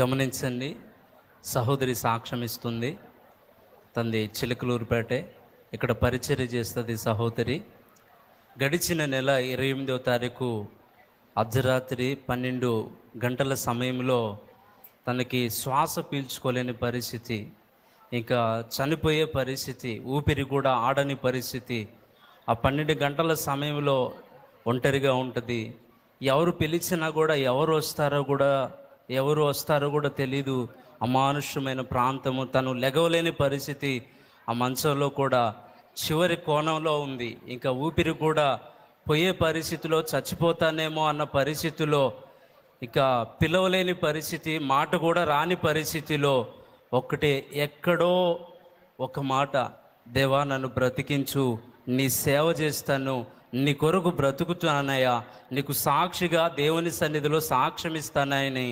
గమనించండి. సహోదరి సాక్ష్యం ఇస్తుంది. తంది చిలకలూరుపేటే. ఇక్కడ పరిచర్య చేస్తుంది సహోదరి. గడిచిన నెల 28వ తారీఖు అర్ధరాత్రి 12 గంటల సమయంలో తనకి శ్వాస పీల్చుకోలేని పరిస్థితి, ఇంకా చనిపోయే పరిస్థితి, ఊపిరి కూడా ఆడని పరిస్థితి. ఆ 12 గంటల సమయంలో ఒంటరిగా ఉంటుంది. ఎవరు పిలిచినా కూడా ఎవరు వస్తారో కూడా తెలీదు. అమానుష్యమైన ప్రాంతము, తను లెగవలేని పరిస్థితి. ఆ మంచంలో కూడా చివరి కోణంలో ఉంది. ఇంకా ఊపిరి కూడా పోయే పరిస్థితిలో, చచ్చిపోతానేమో అన్న పరిస్థితిలో, ఇక పిలవలేని పరిస్థితి, మాట కూడా రాని పరిస్థితిలో ఒక్కటే ఎక్కడో ఒక మాట, దేవా నన్ను బ్రతికించు, నీ సేవ చేస్తాను, నీ కొరకు బ్రతుకుతానయ్యా, నీకు సాక్షిగా దేవుని సన్నిధిలో సాక్ష్యం ఇస్తానని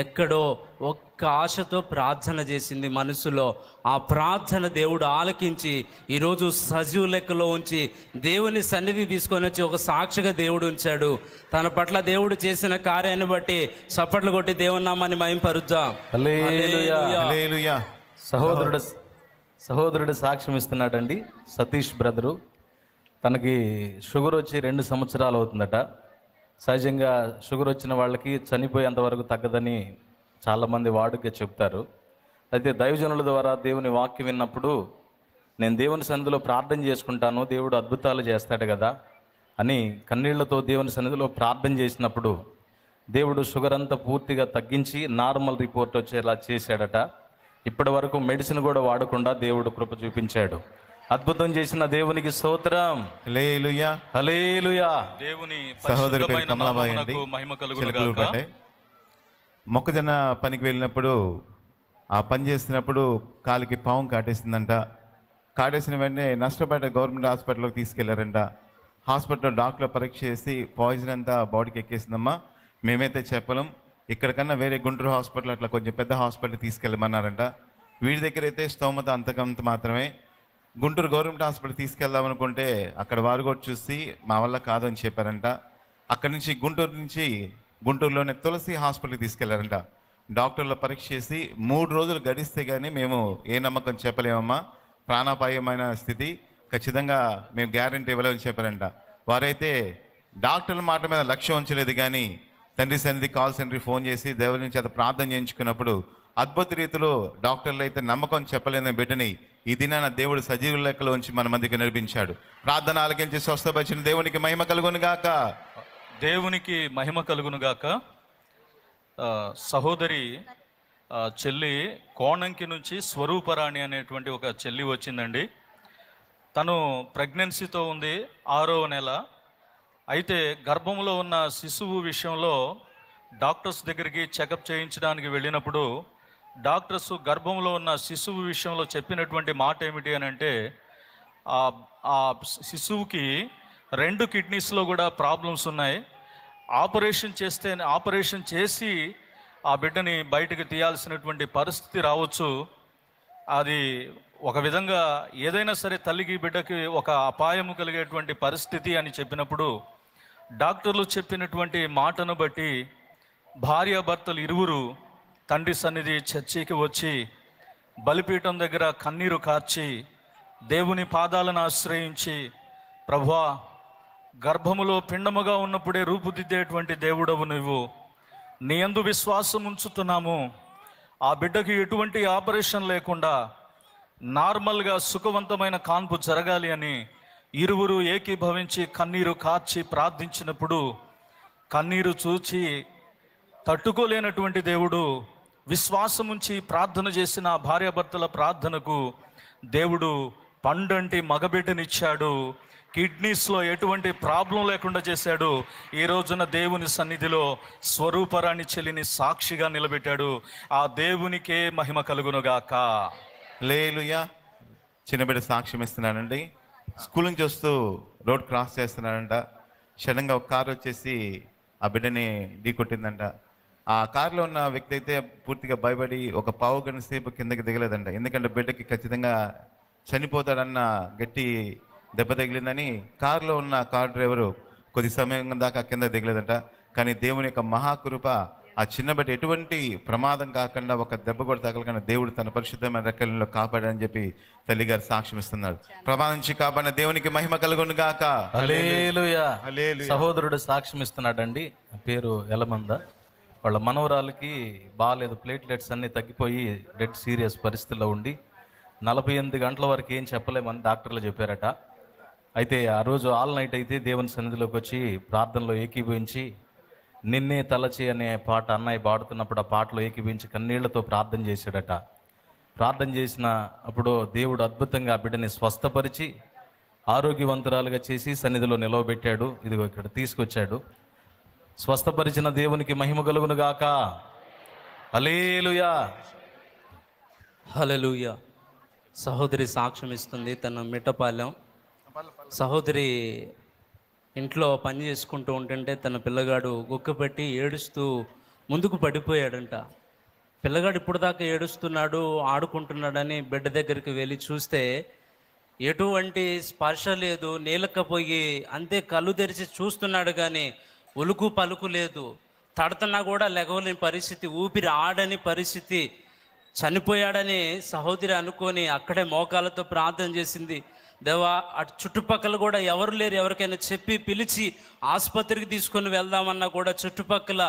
ఎక్కడో ఒక్క ఆశతో ప్రార్థన చేసింది మనసులో. ఆ ప్రార్థన దేవుడు ఆలకించి ఈరోజు సజీవ లెక్కలో ఉంచి దేవుని సన్నిధి తీసుకొని వచ్చి ఒక సాక్షిగా దేవుడు ఉంచాడు. తన పట్ల దేవుడు చేసిన కార్యాన్ని బట్టి చప్పట్లు కొట్టి దేవుని నామాన్ని మహింపరుద్దాం. హల్లెలూయా. సహోదరుడు సాక్ష్యం ఇస్తున్నాడండి. సతీష్ బ్రదరు, తనకి షుగర్ వచ్చి 2 సంవత్సరాలు అవుతుందట. సహజంగా షుగర్ వచ్చిన వాళ్ళకి చనిపోయేంత వరకు తగ్గదని చాలామంది వాడుక చెప్తారు. అయితే దైవజనుల ద్వారా దేవుని వాక్యం విన్నప్పుడు, నేను దేవుని సన్నిధిలో ప్రార్థన చేసుకుంటాను, దేవుడు అద్భుతాలు చేస్తాడు కదా అని కన్నీళ్లతో దేవుని సన్నిధిలో ప్రార్థన చేసినప్పుడు దేవుడు షుగర్ అంతా పూర్తిగా తగ్గించి నార్మల్ రిపోర్ట్ వచ్చేలా చేశాడట. ఇప్పటి వరకు మెడిసిన్ కూడా వాడకుండా దేవుడు కృప చూపించాడు. అద్భుతం చేసిన దేవునికి స్తోత్రం. హల్లెలూయా. హల్లెలూయా. దేవుని సహోదరి పేరు పరిశుద్ధమైన కమలాబాయి అండి, నామమునకు మహిమ కలుగును గాక. చిలకలూరుపేట. మొక్కజొన్న పనికి వెళ్ళినప్పుడు, ఆ పని చేస్తున్నప్పుడు కాలికి పాము కాటేసిందంట. కాటేసిన వెంటనే నష్టపేట గవర్నమెంట్ హాస్పిటల్కి తీసుకెళ్లారంట. హాస్పిటల్లో డాక్టర్ పరీక్ష చేసి పాయిజన్ అంతా బాడీకి ఎక్కేసిందమ్మా, మేమైతే చెప్పలేం, ఇక్కడికన్నా వేరే గుంటూరు హాస్పిటల్, అట్లా కొంచెం పెద్ద హాస్పిటల్ తీసుకెళ్ళమన్నారంట. వీడి దగ్గర అయితే స్తోమత అంతకంత మాత్రమే. గుంటూరు గవర్నమెంట్ హాస్పిటల్ తీసుకెళ్దాం అనుకుంటే అక్కడ వారు కూడా చూసి మా వల్ల కాదని చెప్పారంట. అక్కడి నుంచి గుంటూరులోనే తులసి హాస్పిటల్కి తీసుకెళ్లారంట. డాక్టర్లు పరీక్ష చేసి 3 రోజులు గడిస్తే కానీ మేము ఏ నమ్మకం చెప్పలేమమ్మా, ప్రాణాపాయమైన స్థితి, ఖచ్చితంగా మేము గ్యారెంటీ ఇవ్వలేమని చెప్పారంట. వారైతే డాక్టర్ల మాట మీద లక్ష్యం ఉంచలేదు, కానీ తండ్రి సన్నిధి కాల్ సెంటర్కి ఫోన్ చేసి దేవుని నుంచి అది ప్రార్థన చేయించుకున్నప్పుడు అద్భుత రీతిలో డాక్టర్లు అయితే నమ్మకం చెప్పలేని బిడ్డని ఈ దినాన దేవుడు సజీవ లెక్కలో ఉంచి మన మందికి నడిపించాడు. ప్రార్థన ఆలకించి స్వస్థపరిచిన దేవునికి మహిమ కలుగును గాక. దేవునికి మహిమ కలుగును గాక. సహోదరి చెల్లి కోణంకి నుంచి స్వరూపరాణి అనేటువంటి ఒక చెల్లి వచ్చిందండి. తను ప్రెగ్నెన్సీతో ఉంది, 6వ నెల. అయితే గర్భంలో ఉన్న శిశువు విషయంలో డాక్టర్స్ దగ్గరికి చెకప్ చేయించడానికి వెళ్ళినప్పుడు డాక్టర్స్ గర్భంలో ఉన్న శిశువు విషయంలో చెప్పినటువంటి మాట ఏమిటి అని అంటే, ఆ శిశువుకి 2 కిడ్నీస్లో కూడా ప్రాబ్లమ్స్ ఉన్నాయి. ఆపరేషన్ చేసి ఆ బిడ్డని బయటకు తీయాల్సినటువంటి పరిస్థితి రావచ్చు. అది ఒక విధంగా ఏదైనా సరే తల్లికి బిడ్డకి ఒక అపాయము కలిగేటువంటి పరిస్థితి అని చెప్పినప్పుడు డాక్టర్లు చెప్పినటువంటి మాటను బట్టి భార్యాభర్తలు ఇరువురు తండ్రి సన్నిధి చర్చికి వచ్చి బలిపీఠం దగ్గర కన్నీరు కార్చి దేవుని పాదాలను ఆశ్రయించి, ప్రభువా, గర్భములో పిండముగా ఉన్నప్పుడే రూపుదిద్దేటువంటి దేవుడవు నువ్వు, నీ యందు విశ్వాసం ఉంచుతున్నాము, ఆ బిడ్డకి ఎటువంటి ఆపరేషన్ లేకుండా నార్మల్గా సుఖవంతమైన కాన్పు జరగాలి అని ఇరువురు ఏకీభవించి కన్నీరు కార్చి ప్రార్థించినప్పుడు కన్నీరు చూచి తట్టుకోలేనటువంటి దేవుడు విశ్వాసం ఉంచి ప్రార్థన చేసిన భార్యాభర్తల ప్రార్థనకు దేవుడు పండంటి మగబిడ్డనిచ్చాడు. కిడ్నీస్లో ఎటువంటి ప్రాబ్లం లేకుండా చేశాడు. ఈ రోజున దేవుని సన్నిధిలో స్వరూపరాణి చెల్లిని సాక్షిగా నిలబెట్టాడు. ఆ దేవునికే మహిమ కలుగునుగాక. హల్లెలూయా. చిన్న బిడ్డ సాక్ష్యం ఇస్తున్నానండి. స్కూల్ నుంచి వస్తూ రోడ్ క్రాస్ చేస్తున్నాడంట. సడన్గా ఒక కారు వచ్చేసి ఆ బిడ్డని ఢీకొట్టిందంట. ఆ కారులో ఉన్న వ్యక్తి అయితే పూర్తిగా భయపడి ఒక పావు గంట సేపు కిందకి దిగలేదంట. ఎందుకంటే బిడ్డకి ఖచ్చితంగా చనిపోతాడన్న గట్టి దెబ్బ తగిలిందని కారులో ఉన్న కార్ డ్రైవరు కొద్ది సమయం దాకా కింద దిగలేదంట. కానీ దేవుని యొక్క మహాకృప ఆ చిన్న బిడ్డ ఎటువంటి ప్రమాదం కాకుండా ఒక దెబ్బ కూడా తగలకుండా దేవుడు తన పరిశుద్ధమైన రెక్కలలో కాపాడని చెప్పి తల్లిగారు సాక్ష్యం ఇస్తున్నారు. ప్రమాదం నుంచి కాపాడిన దేవునికి మహిమ కలుగును గాక. హల్లెలూయా. హల్లెలూయా. సహోదరుడు సాక్ష్యం ఇస్తున్నాడండి. పేరు ఎలమంద. వాళ్ళ మనవరాలకి బాగాలేదు, ప్లేట్లెట్స్ అన్నీ తగ్గిపోయి డెడ్ సీరియస్ పరిస్థితిలో ఉండి 48 గంటల వరకు ఏం చెప్పలేమని డాక్టర్లు చెప్పారట. అయితే ఆ రోజు ఆల్ నైట్ అయితే దేవుని సన్నిధిలోకి వచ్చి ప్రార్థనలో ఏకీభవించి నిన్నే తలచి అనే పాట అన్నయ్య పాడుతున్నప్పుడు ఆ పాటలో ఏకీభవించి కన్నీళ్లతో ప్రార్థన చేశాడట. ప్రార్థన చేసిన అప్పుడు దేవుడు అద్భుతంగా ఆ బిడ్డని స్వస్థపరిచి ఆరోగ్యవంతురాలుగా చేసి సన్నిధిలో నిలవబెట్టాడు. ఇదిగో ఇక్కడ తీసుకొచ్చాడు. స్వస్థపరిచిన దేవునికి మహిమ కలుగును గాక. హల్లెలూయా. హల్లెలూయా. సహోదరి సాక్ష్యం ఇస్తుంది. తన మిట్టపాలెం సహోదరి ఇంట్లో పని చేసుకుంటూ ఉంటుంటే తన పిల్లగాడు గుక్కపెట్టి ఏడుస్తూ ముందుకు పడిపోయాడంట. పిల్లగాడు ఇప్పుడు దాకా ఏడుస్తున్నాడు, ఆడుకుంటున్నాడని బిడ్డ దగ్గరికి వెళ్ళి చూస్తే ఎటువంటి స్పర్శ లేదు, నీలకపోయి అంతే కళ్ళు తెరిచి చూస్తున్నాడు కానీ ఉలుకు పలుకు లేదు. తడుతున్నా కూడా లెగవలేని పరిస్థితి, ఊపిరి ఆడని పరిస్థితి. చనిపోయాడని సహోదరి అనుకొని అక్కడే మోకాళ్ళతో ప్రార్థన చేసింది. దేవా, అటు చుట్టుపక్కల కూడా ఎవరు లేరు, ఎవరికైనా చెప్పి పిలిచి ఆసుపత్రికి తీసుకొని వెళ్దామన్నా కూడా చుట్టుపక్కల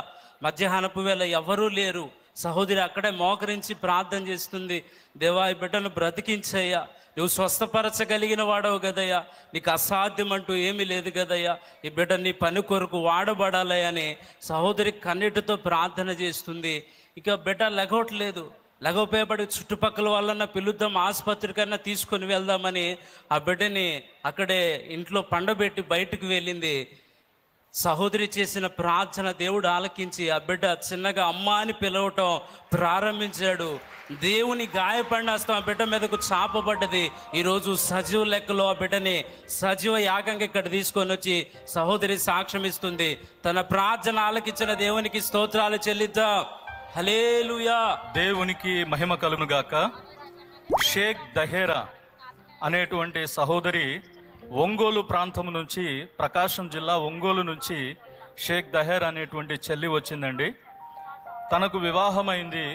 మధ్యాహ్నపు వేళ ఎవరూ లేరు. సహోదరి అక్కడే మోకరించి ప్రార్థన చేస్తుంది. దేవా, ఈ బిడ్డను బ్రతికించయ్యా, నువ్వు స్వస్థపరచగలిగిన వాడవు కదయ్యా, నీకు అసాధ్యం అంటూ ఏమీ లేదు కదయ్యా, ఈ బిడ్డ నీ పని కొరకు వాడబడాలి అని సహోదరి కన్నీటితో ప్రార్థన చేస్తుంది. ఇక బిడ్డ లెగవట్లేదు. లగవపేపడి చుట్టుపక్కల వాళ్ళన్నా పిలుద్దాం, ఆసుపత్రికన్నా తీసుకొని వెళ్దామని ఆ బిడ్డని అక్కడే ఇంట్లో పండబెట్టి బయటకు వెళ్ళింది. సహోదరి చేసిన ప్రార్థన దేవుడు ఆలకించి ఆ బిడ్డ చిన్నగా అమ్మ అని పిలవటం ప్రారంభించాడు. దేవుని గాయపడిన హస్తం ఆ బిడ్డ మీదకు చాపబడ్డది. ఈరోజు సజీవ లెక్కలో ఆ బిడ్డని సజీవ యాగంగా ఇక్కడ తీసుకొని వచ్చి సహోదరి సాక్ష్యం ఇస్తుంది. తన ప్రార్థన ఆలకించిన దేవునికి స్తోత్రాలు చెల్లిద్దాం. హల్లెలూయా. దేవునికి మహిమ కలుగును గాక. షేక్ దహేరా అనేటువంటి సహోదరి ఒంగోలు ప్రాంతం నుంచి, ప్రకాశం జిల్లా ఒంగోలు నుంచి షేక్ దహేర్ అనేటువంటి చెల్లి వచ్చిందండి. తనకు వివాహమైంది.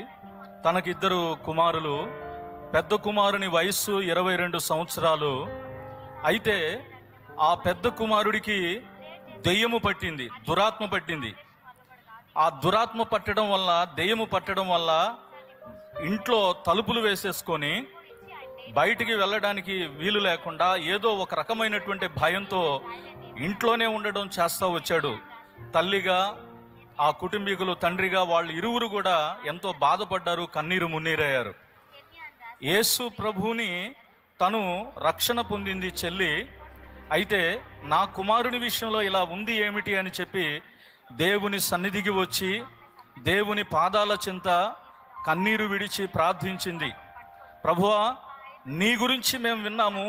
తనకిద్దరు కుమారులు. పెద్ద కుమారుని వయస్సు 22 సంవత్సరాలు. అయితే ఆ పెద్ద కుమారుడికి దెయ్యము పట్టింది, దురాత్మ పట్టింది. ఆ దురాత్మ పట్టడం వల్ల, దెయ్యము పట్టడం వల్ల ఇంట్లో తలుపులు వేసేసుకొని బయటికి వెళ్ళడానికి వీలు లేకుండా ఏదో ఒక రకమైనటువంటి భయంతో ఇంట్లోనే ఉండడం చేస్తూ వచ్చాడు. తల్లిగా, ఆ కుటుంబీకులు తండ్రిగా వాళ్ళు ఇరువురు కూడా ఎంతో బాధపడ్డారు, కన్నీరు మున్నీరయ్యారు. యేసు ప్రభువుని తను రక్షణ పొందింది చెల్లి. అయితే నా కుమారుని విషయంలో ఇలా ఉంది ఏమిటి అని చెప్పి దేవుని సన్నిధికి వచ్చి దేవుని పాదాల చెంత కన్నీరు విడిచి ప్రార్థించింది. ప్రభువా, నీ గురించి మేము విన్నాము,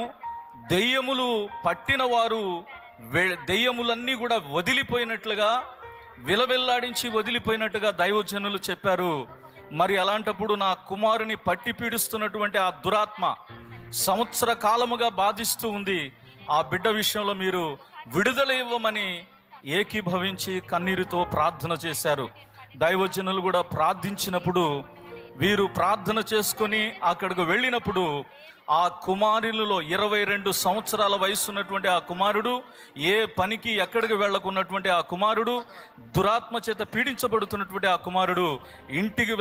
దెయ్యములు పట్టిన వారు దెయ్యములన్నీ కూడా వదిలిపోయినట్లుగా, విలవిల్లాడించి వదిలిపోయినట్టుగా దైవజనులు చెప్పారు. మరి అలాంటప్పుడు నా కుమారుని పట్టి పీడిస్తున్నటువంటి ఆ దురాత్మ సంవత్సర కాలముగా బాధిస్తూ ఉంది. ఆ బిడ్డ విషయంలో మీరు విడుదల ఇవ్వమని ఏకీభవించి కన్నీరుతో ప్రార్థన చేశారు. దైవజనులు కూడా ప్రార్థించినప్పుడు, వీరు ప్రార్థన చేసుకొని అక్కడికి వెళ్ళినప్పుడు ఆ కుమారులలో 22 సంవత్సరాల వయసు ఉన్నటువంటి ఆ కుమారుడు, ఏ పనికి ఎక్కడికి వెళ్ళకున్నటువంటి ఆ కుమారుడు, దురాత్మ చేత పీడించబడుతున్నటువంటి ఆ కుమారుడు ఇంటికి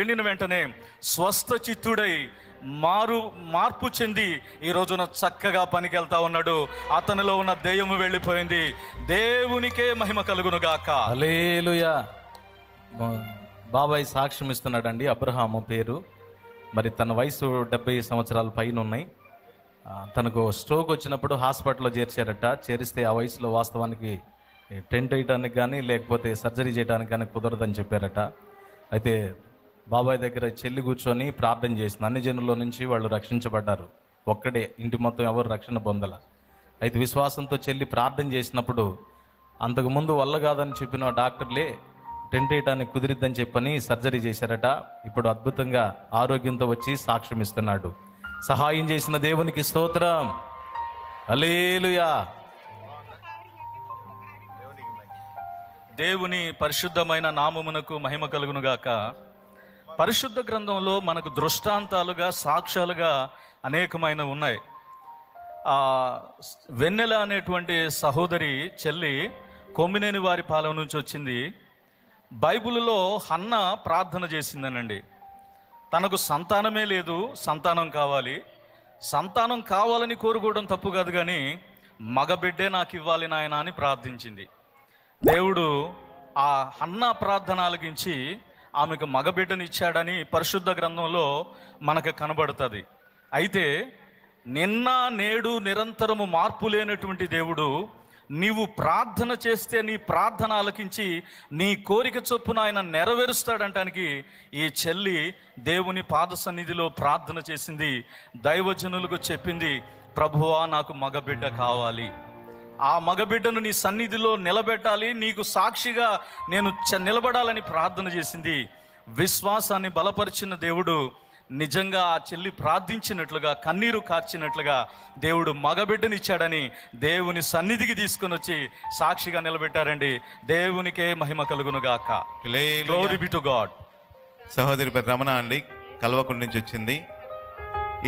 వెళ్ళిన వెంటనే స్వస్థ చిత్తుడై మార్పు చెంది ఈ రోజున చక్కగా పనికి వెళ్తా ఉన్నాడు. అతనిలో ఉన్న దెయ్యము వెళ్ళిపోయింది. దేవునికే మహిమ కలుగును గాక. హల్లెలూయా. బాబాయ్ సాక్ష్యం ఇస్తున్నాడండి. అబ్రహాము పేరు. మరి తన వయసు 70 సంవత్సరాల పైన ఉన్నాయి. తనకు స్ట్రోక్ వచ్చినప్పుడు హాస్పిటల్లో చేర్చారట. చేరిస్తే ఆ వయసులో వాస్తవానికి టెంట్ వేయడానికి కానీ లేకపోతే సర్జరీ చేయడానికి కానీ కుదరదని చెప్పారట. అయితే బాబాయ్ దగ్గర చెల్లి కూర్చొని ప్రార్థన చేసింది. అన్ని జనుల్లో నుంచి వాళ్ళు రక్షించబడ్డారు. ఒక్కడే, ఇంటి మొత్తం ఎవరు రక్షణ పొందల. అయితే విశ్వాసంతో చెల్లి ప్రార్థన చేసినప్పుడు అంతకుముందు వల్ల కాదని చెప్పిన డాక్టర్లే టెంట్ వేయడానికి కుదిరిద్దని చెప్పని సర్జరీ చేశారట. ఇప్పుడు అద్భుతంగా ఆరోగ్యంతో వచ్చి సాక్ష్యం ఇస్తున్నాడు. సహాయం చేసిన దేవునికి స్తోత్రం. హల్లెలూయా. దేవుని పరిశుద్ధమైన నామమునకు మహిమ కలుగునుగాక. పరిశుద్ధ గ్రంథంలో మనకు దృష్టాంతాలుగా, సాక్ష్యాలుగా అనేకమైన ఉన్నాయి. వెన్నెల అనేటువంటి సహోదరి చెల్లి కొమ్మినేని వారి పాలెం నుంచి వచ్చింది. బైబిల్లో హన్న ప్రార్థన చేసిందనండి. తనకు సంతానమే లేదు, సంతానం కావాలి. సంతానం కావాలని కోరుకోవడం తప్పు కాదు, కానీ మగబిడ్డే నాకు ఇవ్వాలి నాయన అని ప్రార్థించింది. దేవుడు ఆ హన్న ప్రార్థన ఆలకించి ఆమెకు మగబిడ్డని ఇచ్చాడని పరిశుద్ధ గ్రంథంలో మనకు కనబడుతుంది. అయితే నిన్న నేడు నిరంతరము మార్పు లేనటువంటి దేవుడు, నీవు ప్రార్థన చేస్తే నీ ప్రార్థన ఆలకించి నీ కోరిక చొప్పున ఆయన నెరవేరుస్తాడంటానికి ఈ చెల్లి దేవుని పాద సన్నిధిలో ప్రార్థన చేసింది. దైవజనులకు చెప్పింది, ప్రభువా నాకు మగబిడ్డ కావాలి, ఆ మగబిడ్డను నీ సన్నిధిలో నిలబెట్టాలి, నీకు సాక్షిగా నేను నిలబడాలని ప్రార్థన చేసింది. విశ్వాసాన్ని బలపరిచిన దేవుడు నిజంగా ఆ చెల్లి ప్రార్థించినట్లుగా, కన్నీరు కార్చినట్లుగా దేవుడు మగబిడ్డనిచ్చాడని దేవుని సన్నిధికి తీసుకొని వచ్చి సాక్షిగా నిలబెట్టారండి. దేవునికే మహిమ కలుగును గాక. Glory be to God. సహోదరి పేరు రమణ అండి, కల్వకుండ నుంచి వచ్చింది.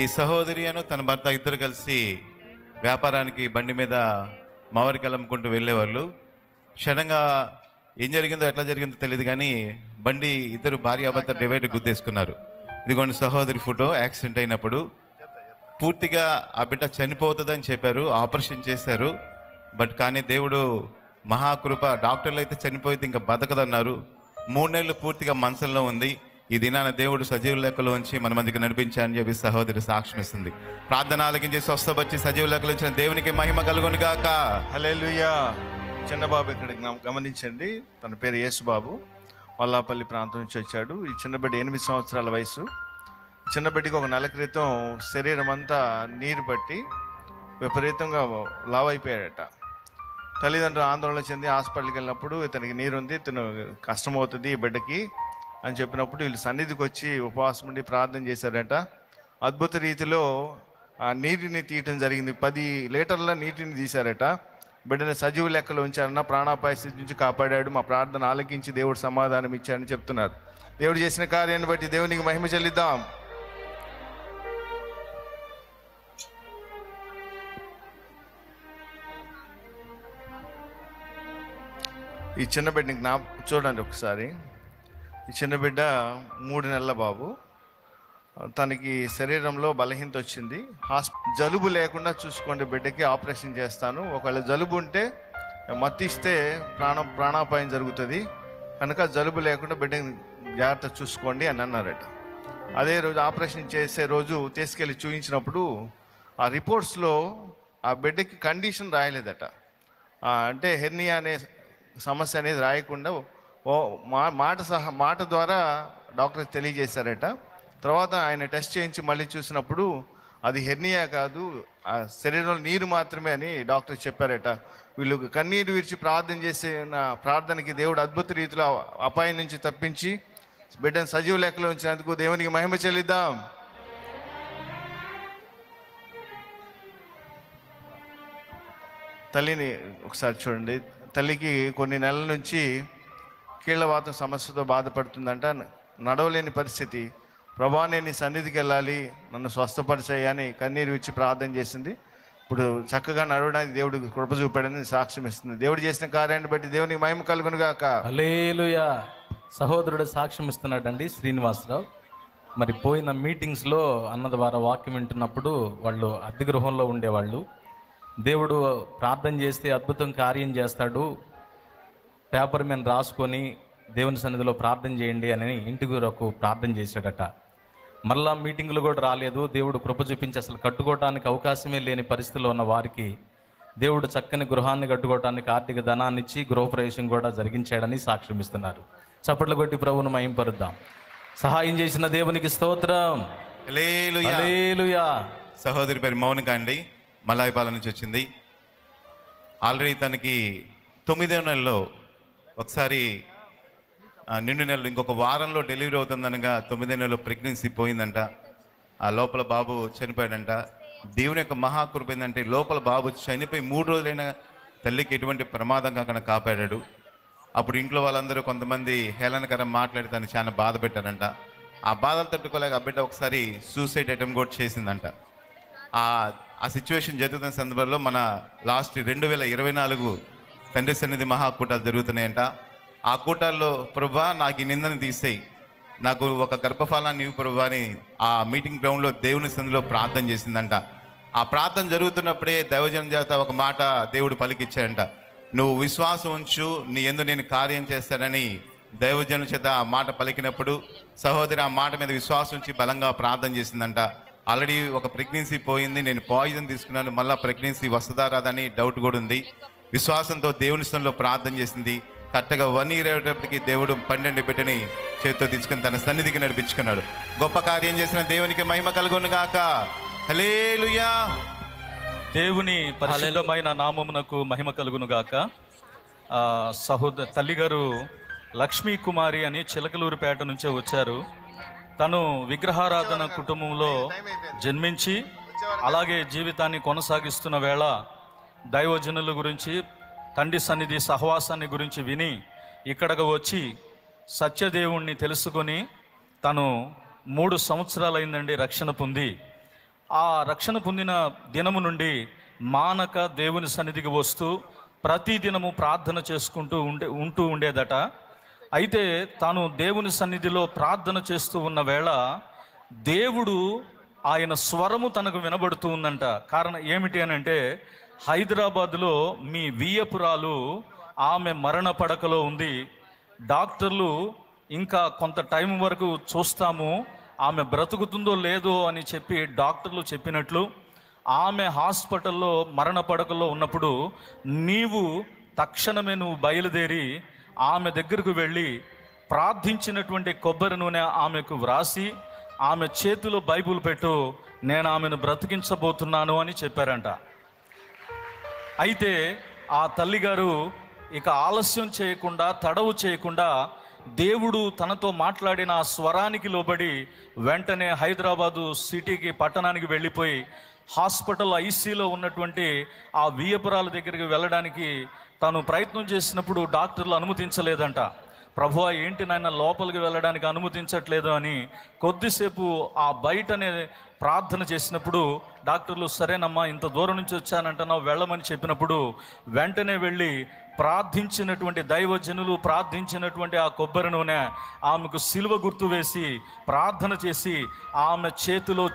ఈ సహోదరి అను తన భర్త ఇద్దరు కలిసి వ్యాపారానికి బండి మీద మామిడికాయలు అమ్ముకుంటూ వెళ్ళేవాళ్ళు. క్షణంగా ఏం జరిగిందో ఎట్లా జరిగిందో తెలియదు, కానీ బండి ఇద్దరు భార్యాభర్త డివైడర్ గుద్దేసుకున్నారు. ఇదిగోండి సహోదరి ఫోటో. యాక్సిడెంట్ అయినప్పుడు పూర్తిగా ఆ బిడ్డ చనిపోతుందని చెప్పారు, ఆపరేషన్ చేశారు. బట్ కానీ దేవుడు మహాకృప, డాక్టర్లు అయితే చనిపోతే ఇంకా బతకదన్నారు. 3 నెలలు పూర్తిగా మంచంలో ఉంది. ఈ దినాన దేవుడు సజీవ లెక్కలో ఉంచి మన మధ్యకి నడిపించాలని చెప్పి సహోదరి సాక్ష్యం ఇస్తుంది. ప్రార్థన ఆలకించి స్వస్థపరిచి సజీవ లెక్కలు ఉంచిన దేవునికి మహిమ కలుగును గాక. హల్లెలూయా. చిన్నబాబు ఇక్కడ గమనించండి, తన పేరు యేసుబాబు, వల్లాపల్లి ప్రాంతం నుంచి వచ్చాడు. ఈ చిన్నబిడ్డ 8 సంవత్సరాల వయసు. చిన్నబిడ్డకి ఒక నెల క్రితం శరీరం అంతా నీరు పట్టి విపరీతంగా లావ్ అయిపోయాడట. తల్లిదండ్రులు ఆందోళన చెంది హాస్పిటల్కి వెళ్ళినప్పుడు ఇతనికి నీరుంది, ఇతను కష్టమవుతుంది ఈ బిడ్డకి అని చెప్పినప్పుడు వీళ్ళు సన్నిధికి వచ్చి ఉపవాసం ఉండి ప్రార్థన చేశారట. అద్భుత రీతిలో ఆ నీటిని తీయటం జరిగింది. 10 లీటర్ల నీటిని తీశారట. బిడ్డని సజీవ లెక్కలో ఉంచారన్న, ప్రాణాపాయ స్థితి నుంచి కాపాడాడు. మా ప్రార్థన ఆలకించి దేవుడు సమాధానం ఇచ్చాడని చెప్తున్నారు. దేవుడు చేసిన కార్యాన్ని బట్టి దేవునికి మహిమ చెల్లిద్దాం. ఈ చిన్న బిడ్డని చూడండి ఒకసారి. ఈ చిన్న బిడ్డ 3 నెలల బాబు. తనకి శరీరంలో బలహీనత వచ్చింది. జలుబు లేకుండా చూసుకోండి, బిడ్డకి ఆపరేషన్ చేస్తాను. ఒకవేళ జలుబు ఉంటే మత్తిస్తే ప్రాణాపాయం జరుగుతుంది కనుక జలుబు లేకుండా బిడ్డని జాగ్రత్త చూసుకోండి అని అన్నారట. అదే రోజు ఆపరేషన్ చేసే రోజు తీసుకెళ్ళి చూపించినప్పుడు ఆ రిపోర్ట్స్లో ఆ బిడ్డకి కండిషన్ రాయలేదట. అంటే హెర్నియా అనే సమస్య అనేది రాయకుండా మాట ద్వారా డాక్టర్ తెలియజేశారట. తర్వాత ఆయన టెస్ట్ చేయించి మళ్ళీ చూసినప్పుడు అది హెర్నియా కాదు, ఆ శరీరంలో నీరు మాత్రమే అని డాక్టర్ చెప్పారట. వీళ్ళు కన్నీరు విడిచి ప్రార్థన చేసిన ప్రార్థనకి దేవుడు అద్భుత రీతిలో అపాయం నుంచి తప్పించి బిడ్డను సజీవ లెక్కలో ఉంచినందుకు దేవునికి మహిమ చెల్లిద్దాం. తల్లిని ఒకసారి చూడండి. తల్లికి కొన్ని నెలల నుంచి కీళ్ళవాతం సమస్యతో బాధపడుతుందంట. నడవలేని పరిస్థితి. ప్రభా నేను నీ సన్నిధికి వెళ్ళాలి, నన్ను స్వస్థపరిచాయని కన్నీరు ఇచ్చి ప్రార్థన చేసింది. ఇప్పుడు చక్కగా నడవడానికి దేవుడు కృప చూపాడని సాక్ష్యం ఇస్తుంది. దేవుడు చేసిన కార్యాన్ని బట్టి దేవునికి మహిమ కలుగును గాక. హల్లెలూయా. సహోదరుడు సాక్ష్యం ఇస్తున్నాడండి శ్రీనివాసరావు. మరి పోయిన మీటింగ్స్లో అన్న ద్వారా వాక్యం వింటున్నప్పుడు వాళ్ళు అద్దె గృహంలో ఉండేవాళ్ళు. దేవుడు ప్రార్థన చేస్తే అద్భుతం కార్యం చేస్తాడు, పేపర్ మీద రాసుకొని దేవుని సన్నిధిలో ప్రార్థన చేయండి అని ఇంటికి ఒక ప్రార్థన చేశాడట. మళ్ళా మీటింగులు కూడా రాలేదు. దేవుడు కృప చూపించి అసలు కట్టుకోవడానికి అవకాశమే లేని పరిస్థితిలో ఉన్న వారికి దేవుడు చక్కని గృహాన్ని కట్టుకోవడానికి ఆర్థిక ధనాన్ని ఇచ్చి గృహప్రవేశం కూడా జరిగించాడని సాక్ష్యం ఇస్తున్నారు. చప్పట్లు కొట్టి ప్రభువును మహింపరుద్దాం. సహాయం చేసిన దేవునికి స్తోత్రం. హల్లెలూయా. హల్లెలూయా. సహోదరి పేరు మౌనిక అండి, మలాయిపాలెం నుంచి వచ్చింది. ఆల్రెడీ తనకి 9వ నెలలో ఒకసారి నిండు నెలలు ఇంకొక వారంలో డెలివరీ అవుతుందనగా 9వ నెలలో ప్రెగ్నెన్సీ పోయిందంట. ఆ లోపల బాబు చనిపోయాడంట. దేవుని యొక్క మహాకృప ఏంటంటే లోపల బాబు చనిపోయి 3 రోజులైనా తల్లికి ఎటువంటి ప్రమాదం కాకుండా కాపాడాడు. అప్పుడు ఇంట్లో వాళ్ళందరూ కొంతమంది హేళనకరం మాట్లాడి తను చాలా బాధ పెట్టారంట. ఆ బాధలు తట్టుకోలేక ఆ బిడ్డ ఒకసారి సూసైడ్ అటెంప్ట్ కూడా చేసిందంట. ఆ ఆ సిచ్యువేషన్ జరుగుతున్న సందర్భంలో మన లాస్ట్ 2024 తండ్రి సన్నిధి మహాకూటాలు జరుగుతున్నాయంట. ఆ కూటాల్లో ప్రభా నాకు ఈ నిందను తీసేయి, నాకు ఒక గర్భఫలాన్ని ఇవ్వు ప్రభా అని ఆ మీటింగ్ గ్రౌండ్లో దేవుని సన్నిధిలో ప్రార్థన చేసిందంట. ఆ ప్రార్థన జరుగుతున్నప్పుడే దైవజనం చేత ఒక మాట దేవుడు పలికిచ్చాడంట. నువ్వు విశ్వాసం ఉంచు, నీ యందు నేను కార్యం చేస్తానని దైవజనం చేత ఆ మాట పలికినప్పుడు సహోదరి ఆ మాట మీద విశ్వాసం ఉంచి బలంగా ప్రార్థన చేసిందంట. ఆల్రెడీ ఒక ప్రెగ్నెన్సీ పోయింది, నేను పాయిజన్ తీసుకున్నాను, మళ్ళీ ప్రెగ్నెన్సీ వస్తుందా రాదని డౌట్ కూడా ఉంది. విశ్వాసంతో దేవుని స్థలంలో ప్రార్థన చేసింది. కరెక్ట్గా 1 year అయ్యేటప్పటికి దేవుడు 12 బిడ్డని చేతితో తీసుకుని తన సన్నిధికి నడిపించుకున్నాడు. గొప్ప కార్యం చేసిన దేవునికి మహిమ కలుగును గాక. హల్లెలూయా. దేవుని పరిశుద్ధమైన నామమునకు మహిమ కలుగును గాక. తల్లిగారు లక్ష్మీ కుమారి అని చిలకలూరుపేట నుంచే వచ్చారు. తను విగ్రహారాధన కుటుంబంలో జన్మించి అలాగే జీవితాన్ని కొనసాగిస్తున్న వేళ దైవజనుల గురించి, తండ్రి సన్నిధి సహవాసాన్ని గురించి విని ఇక్కడకు వచ్చి సత్యదేవుణ్ణి తెలుసుకొని తను 3 సంవత్సరాలైందండి రక్షణ పొంది. ఆ రక్షణ పొందిన దినము నుండి మానక దేవుని సన్నిధికి వస్తూ ప్రతి దినము ప్రార్థన చేసుకుంటూ ఉండేదట. అయితే తాను దేవుని సన్నిధిలో ప్రార్థన చేస్తూ ఉన్న వేళ దేవుడు ఆయన స్వరము తనకు వినబడుతూ ఉందంట. కారణం ఏమిటి అని అంటే, హైదరాబాద్లో మీ వియ్యపురాలు ఆమె మరణ పడకలో ఉంది. డాక్టర్లు ఇంకా కొంత టైం వరకు చూస్తాము, ఆమె బ్రతుకుతుందో లేదో అని చెప్పి డాక్టర్లు చెప్పినట్లు ఆమె హాస్పిటల్లో మరణ పడకలో ఉన్నప్పుడు నీవు తక్షణమే నువ్వు బయలుదేరి ఆమె దగ్గరకు వెళ్ళి ప్రార్థించినటువంటి కొబ్బరి నూనె ఆమెకు వ్రాసి ఆమె చేతిలో బైబిల్ పెట్టు, నేను ఆమెను బ్రతికించబోతున్నాను అని చెప్పారంట. అయితే ఆ తల్లిగారు ఇక ఆలస్యం చేయకుండా, తడవు చేయకుండా దేవుడు తనతో మాట్లాడిన ఆ స్వరానికి లోబడి వెంటనే హైదరాబాదు సిటీకి, పట్టణానికి వెళ్ళిపోయి హాస్పిటల్ ఐసీలో ఉన్నటువంటి ఆ వియ్యపురాల దగ్గరికి వెళ్ళడానికి తను ప్రయత్నం చేసినప్పుడు డాక్టర్లు అనుమతించలేదంట. ప్రభువా ఏంటి నాయన లోపలికి వెళ్ళడానికి అనుమతించట్లేదు అని కొద్దిసేపు ఆ బయటనే ప్రార్థన చేసినప్పుడు డాక్టర్లు సరేనమ్మా ఇంత దూరం నుంచి వచ్చానంటున్నావు వెళ్ళమని చెప్పినప్పుడు వెంటనే వెళ్ళి ప్రార్థించినటువంటి దైవజనులు ప్రార్థించినటువంటి ఆ కొబ్బరి నూనె ఆమెకు సిలువ గుర్తు వేసి ప్రార్థన చేసి ఆమె చేతిలో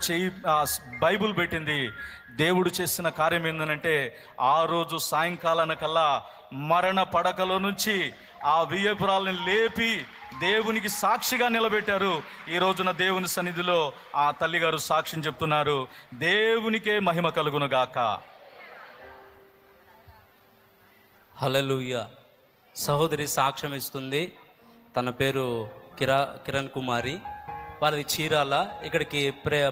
బైబిల్ పెట్టింది. దేవుడు చేసిన కార్యం ఏంటంటే ఆ రోజు సాయంకాలానికల్లా మరణ పడకలో నుంచి ఆ వియ్యపురాలని లేపి దేవునికి సాక్షిగా నిలబెట్టారు. ఈ రోజున దేవుని సన్నిధిలో ఆ తల్లిగారు సాక్ష్యం చెప్తున్నారు. దేవునికే మహిమ కలుగును గాక. హల్లెలూయా. సహోదరి సాక్ష్యం ఇస్తుంది. తన పేరు కిరణ్ కుమారి. వారి చీరాల. ఇక్కడికి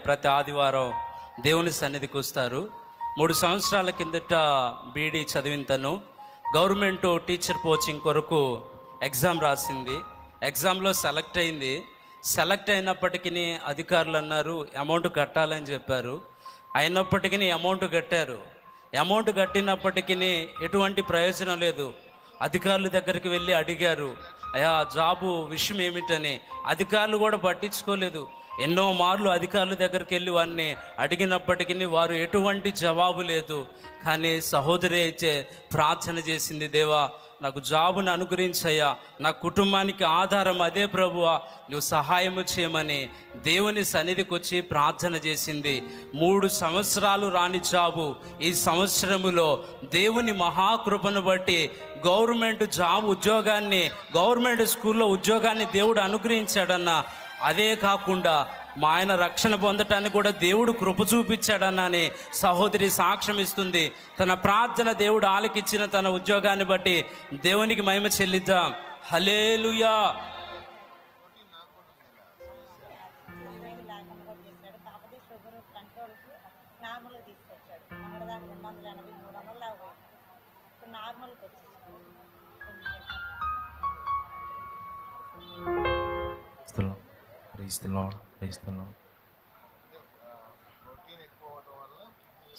ప్రతి ఆదివారం దేవుని సన్నిధికి వస్తారు. 3 సంవత్సరాల కిందట బీడీ చదివిన తను గవర్నమెంట్ టీచర్ కోచింగ్ కొరకు ఎగ్జామ్ రాసింది. ఎగ్జామ్లో సెలెక్ట్ అయింది. సెలెక్ట్ అయినప్పటికీ అధికారులు అన్నారు అమౌంట్ కట్టాలని చెప్పారు. అయినప్పటికీ అమౌంట్ కట్టారు. అమౌంట్ కట్టినప్పటికీ ఎటువంటి ప్రయోజనం లేదు. అధికారుల దగ్గరికి వెళ్ళి అడిగారు, అయ్యా జాబు విషయం ఏమిటని. అధికారులు కూడా పట్టించుకోలేదు. ఎన్నో మార్లు అధికారుల దగ్గరికి వెళ్ళి వారిని అడిగినప్పటికీ వారు ఎటువంటి జవాబు లేదు. కానీ సహోదరి అయితే ప్రార్థన చేసింది, దేవా నాకు జాబును అనుగ్రహించయ్యా, నా కుటుంబానికి ఆధారం అదే ప్రభువా, నువ్వు సహాయము చేయమని దేవుని సన్నిధికి వచ్చి ప్రార్థన చేసింది. 3 సంవత్సరాలు రాని జాబు ఈ సంవత్సరములో దేవుని మహాకృపను బట్టి గవర్నమెంట్ జాబ్ ఉద్యోగాన్ని, గవర్నమెంట్ స్కూల్లో ఉద్యోగాన్ని దేవుడు అనుగ్రహించాడన్న. అదే కాకుండా మా ఆయన రక్షణ పొందటానికి కూడా దేవుడు కృప చూపించాడని సహోదరి సాక్ష్యం ఇస్తుంది. తన ప్రార్థన దేవుడు ఆలకిచ్చిన తన ఉద్యోగాన్ని బట్టి దేవునికి మహిమ చెల్లిద్దాం. హల్లెలూయా.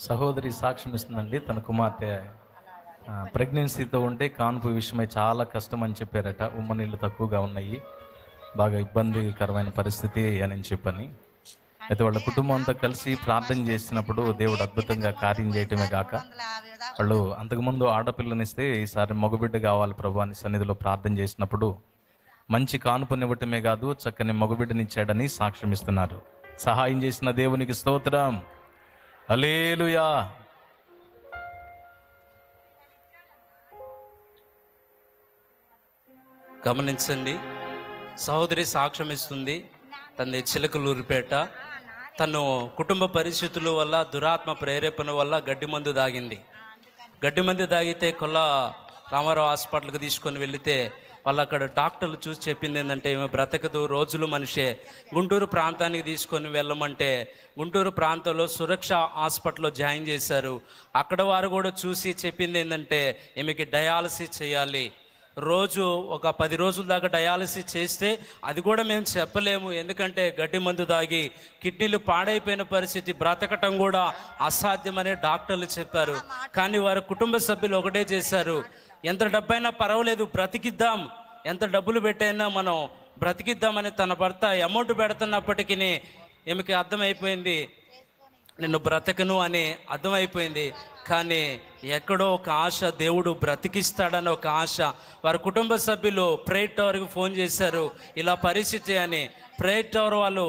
సహోదరి సాక్ష్యం ఇస్తుందండి. తన కుమార్తె ప్రెగ్నెన్సీతో ఉంటే కాన్పు విషయమై చాలా కష్టం అని చెప్పారట. ఉమ్మ నీళ్ళు తక్కువగా ఉన్నాయి, బాగా ఇబ్బందికరమైన పరిస్థితి అని చెప్పని. అయితే వాళ్ళ కుటుంబం అంతా కలిసి ప్రార్థన చేసినప్పుడు దేవుడు అద్భుతంగా కార్యం చేయటమే కాక, వాళ్ళు అంతకుముందు ఆడపిల్లనిస్తే ఈసారి మగబిడ్డ కావాలి ప్రభు అని సన్నిధిలో ప్రార్థన చేసినప్పుడు మంచి కానుపునివ్వటమే కాదు, చక్కని మగబిడ్డనిచ్చాడని సాక్ష్యం ఇస్తున్నారు. సహాయం చేసిన దేవునికి స్తోత్రం. హల్లెలూయా. గమనించండి, సహోదరి సాక్ష్యం ఇస్తుంది. తన చిలకలూరిపేట, తను కుటుంబ పరిస్థితుల వల్ల, దురాత్మ ప్రేరేపణ వల్ల గడ్డి మందు తాగింది. గడ్డి మందు తాగితే కొల్ల రామారావు హాస్పిటల్కి తీసుకొని వెళితే వాళ్ళు అక్కడ డాక్టర్లు చూసి చెప్పింది ఏంటంటే ఈమె బ్రతకదు, రోజులు మనిషే. గుంటూరు ప్రాంతానికి తీసుకొని వెళ్ళమంటే గుంటూరు ప్రాంతంలో సురక్ష హాస్పిటల్లో జాయిన్ చేశారు. అక్కడ వారు కూడా చూసి చెప్పింది ఏంటంటే ఈమెకి డయాలసిస్ చేయాలి. రోజు ఒక 10 రోజుల దాకా డయాలసిస్ చేస్తే అది కూడా మేము చెప్పలేము, ఎందుకంటే గడ్డి మందు తాగి కిడ్నీలు పాడైపోయిన పరిస్థితి, బ్రతకటం కూడా అసాధ్యమని డాక్టర్లు చెప్పారు. కానీ వారి కుటుంబ సభ్యులు ఒకటే చేశారు, ఎంత డబ్బైనా పర్వాలేదు బ్రతికిద్దాం, ఎంత డబ్బులు పెట్టైనా మనం బ్రతికిద్దామని తన భర్త అమౌంట్ పెడుతున్నప్పటికీ ఈమెకి అర్థమైపోయింది నిన్ను బ్రతకను అని అర్థమైపోయింది. కానీ ఎక్కడో ఒక ఆశ, దేవుడు బ్రతికిస్తాడని ఒక ఆశ. వారి కుటుంబ సభ్యులు ప్రేయర్ టవర్కి ఫోన్ చేశారు, ఇలా పరిస్థితి అని. ప్రేయర్ టవర్ వాళ్ళు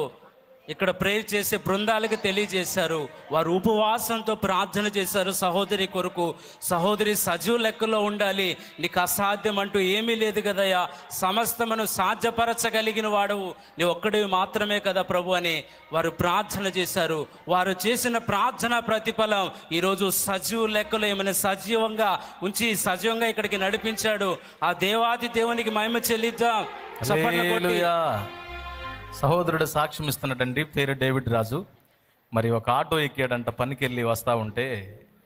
ఇక్కడ ప్రేయర్ చేసే బృందాలకు తెలియజేశారు. వారు ఉపవాసంతో ప్రార్థన చేశారు సహోదరి కొరకు. సహోదరి సజీవ లెక్కలో ఉండాలి, నీకు అసాధ్యం అంటూ ఏమీ లేదు కదయ్యా, సమస్తమును సాధ్యపరచగలిగిన వాడవు, నీ ఒక్కడివి మాత్రమే కదా ప్రభు అని వారు ప్రార్థన చేశారు. వారు చేసిన ప్రార్థన ప్రతిఫలం ఈరోజు సజీవ లెక్కలో ఏమైనా సజీవంగా ఉంచి సజీవంగా ఇక్కడికి నడిపించాడు. ఆ దేవాది దేవునికి మహిమ చెల్లిద్దాం. చప్పట్లు కొట్టి. హల్లెలూయా. సహోదరుడు సాక్ష్యం ఇస్తున్నాడండి, పేరు డేవిడ్ రాజు. మరి ఒక ఆటో ఎక్కాడంట, పనికి వెళ్ళి వస్తూ ఉంటే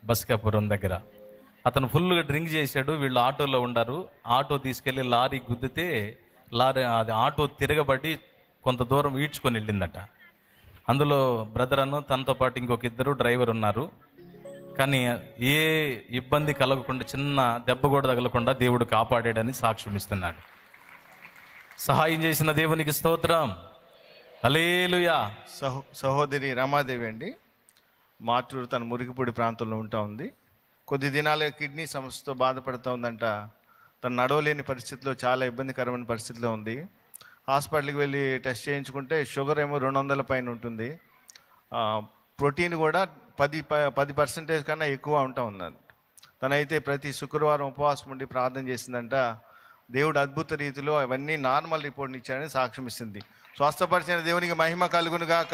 బస్కాపురం దగ్గర అతను ఫుల్గా డ్రింక్ చేశాడు. వీళ్ళు ఆటోలో ఉండారు. ఆటో తీసుకెళ్ళి లారీ గుద్దితే అది ఆటో తిరగబడి కొంత దూరం ఈడ్చుకొని వెళ్ళిందట. అందులో బ్రదర్ అను తనతో పాటు ఇంకొక 2 డ్రైవర్ ఉన్నారు. కానీ ఏ ఇబ్బంది కలగకుండా, చిన్న దెబ్బ కూడా తగలకుండా దేవుడు కాపాడాడని సాక్ష్యం ఇస్తున్నాడు. సహాయం చేసిన దేవునికి స్తోత్రం. హల్లెలూయా. సహోదరి రమాదేవి అండి, మాటూరు తన మురికిపూడి ప్రాంతంలో ఉంటా ఉంది. కొద్ది దినాలుగా కిడ్నీ సమస్యతో బాధపడుతూ ఉందంట. తను నడవలేని పరిస్థితిలో, చాలా ఇబ్బందికరమైన పరిస్థితిలో ఉంది. హాస్పిటల్కి వెళ్ళి టెస్ట్ చేయించుకుంటే షుగర్ ఏమో 200 పైన ఉంటుంది, ప్రోటీన్ కూడా 10% కన్నా ఎక్కువ ఉంటా ఉందంట. తనైతే ప్రతి శుక్రవారం ఉపవాసం ఉండి ప్రార్థన చేసిందంట. దేవుడు అద్భుత రీతిలో అవన్నీ నార్మల్ రిపోర్ట్ని ఇచ్చాడని సాక్ష్యం ఇస్తుంది. స్వస్థపరిచిన దేవునికి మహిమ కలుగును గాక.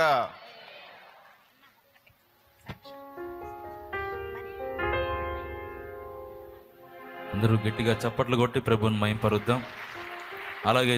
అందరూ గట్టిగా చప్పట్లు కొట్టి ప్రభువుని మహిమపరుద్దాం. అలాగే